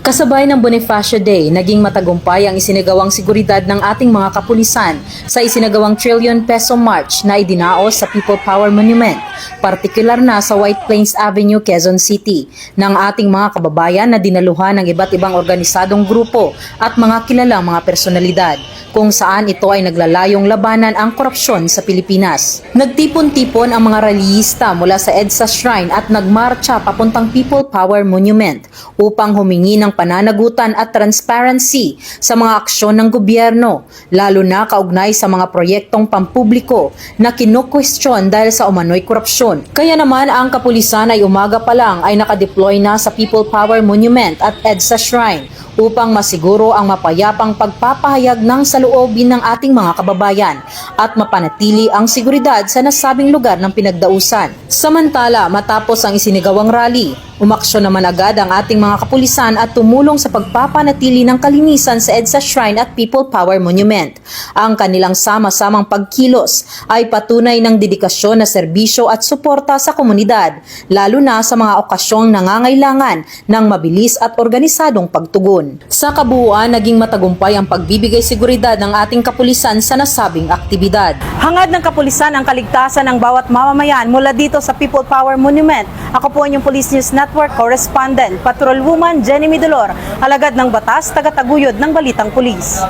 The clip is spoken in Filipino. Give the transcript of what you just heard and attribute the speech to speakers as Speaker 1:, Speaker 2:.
Speaker 1: Kasabay ng Bonifacio Day, naging matagumpay ang isinagawang seguridad ng ating mga kapulisan sa isinagawang trillion peso march na idinaos sa People Power Monument, partikular na sa White Plains Avenue, Quezon City, ng ating mga kababayan na dinaluhan ng iba't ibang organisadong grupo at mga kilalang mga personalidad, kung saan ito ay naglalayong labanan ang korupsyon sa Pilipinas. Nagtipon-tipon ang mga rallyista mula sa EDSA Shrine at nagmarcha papuntang People Power Monument upang humingi ng pananagutan at transparency sa mga aksyon ng gobyerno, lalo na kaugnay sa mga proyektong pampubliko na kinukwestiyon dahil sa umano'y korupsyon. Kaya naman ang kapulisan ay umaga pa lang ay nakadeploy na sa People Power Monument at EDSA Shrine upang masiguro ang mapayapang pagpapahayag ng saloobin ng ating mga kababayan at mapanatili ang seguridad sa nasabing lugar ng pinagdausan. Samantala, matapos ang isinigawang rally, umaksyon naman agad ang ating mga kapulisan at tumulong sa pagpapanatili ng kalinisan sa EDSA Shrine at People Power Monument. Ang kanilang sama-samang pagkilos ay patunay ng dedikasyon na serbisyo at suporta sa komunidad, lalo na sa mga okasyong nangangailangan ng mabilis at organisadong pagtugon. Sa kabuuan, naging matagumpay ang pagbibigay seguridad ng ating kapulisan sa nasabing aktibidad.
Speaker 2: Hangad ng kapulisan ang kaligtasan ng bawat mamamayan mula dito sa People Power Monument. Ako po ang inyong Police News Network Correspondent, Patrolwoman Jenny Midolor, alagad ng batas, tagataguyod ng Balitang Pulis.